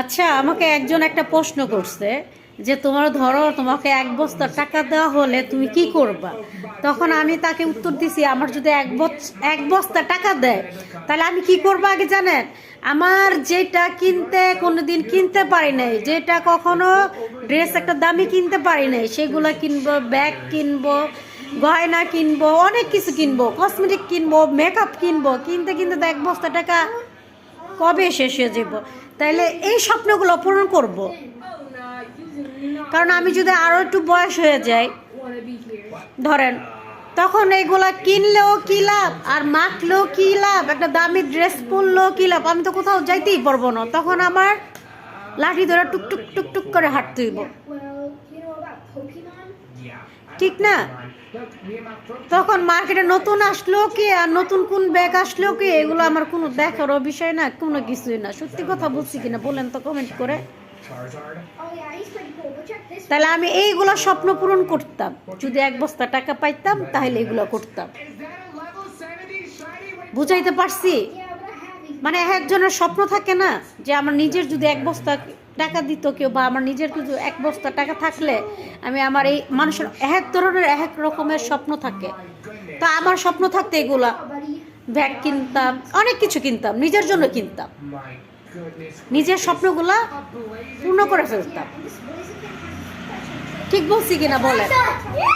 আচ্ছা, আমাকে একজন একটা প্রশ্ন করছে যে তোমার ধরো তোমাকে 1 বস্তা টাকা দেওয়া হলে তুমি কি করবা। তখন আমি তাকে উত্তর দিছি, আমার যদি 1 বস্তা টাকা দেয় তাহলে আমি কি করবো আগে জানেন? আমার যেটা কিনতে কোনোদিন কিনতে পারি নাই, যেটা কখনো ড্রেস একটা দামি কিনতে পারি নাই, সেগুলো কিনবো, ব্যাগ কিনবো, গয়না কিনবো, অনেক কিছু কিনবো, কসমেটিক কিনবো, মেকআপ কিনবো। কিনতে কিনতে তো 1 বস্তা টাকা কবে শেষ হয়ে যাব। তাইলে এই স্বপ্নগুলো পূরণ করব। কারণ আমি যদি আরও একটু বয়স হয়ে যাই ধরেন, তখন এইগুলা কিনলেও কি লাভ, আর মাখলেও কি লাভ, একটা দামি ড্রেস পরলেও কি লাভ, আমি তো কোথাও যাইতেই পারবো না। তখন আমার লাঠি ধরে টুকটুক টুকটুক করে হাঁটতে হইব, ঠিক না? তখন মার্কেটে নতুন আসলো কি আর নতুন কোন ব্যাগ আসলো কি, এগুলো আমার কোনো দেখারও বিষয় না, কোনো কিছুই না। সত্যি কথা বলছি কিনা বলেন তো কমেন্ট করে। তাহলে আমি এইগুলো স্বপ্ন পূরণ করতাম, যদি 1 বস্তা টাকা পাইতাম তাহলে এগুলো করতাম। বুঝাইতে পারছি? মানে একজনের স্বপ্ন থাকে না যে আমার নিজের যদি 1 বস্তা টাকা দিত কেউ, বা আমার নিজের কিছু 1 বস্তা টাকা থাকলে আমি আমার এই মানুষের এক ধরনের এক রকমের স্বপ্ন থাকে। তো আমার স্বপ্ন থাকতে এগুলা ব্যাগ কিনতাম, অনেক কিছু কিনতাম, নিজের জন্য কিনতাম, নিজের স্বপ্নগুলা পূর্ণ করে ফেলতাম। ঠিক বলছি কিনা বলেন?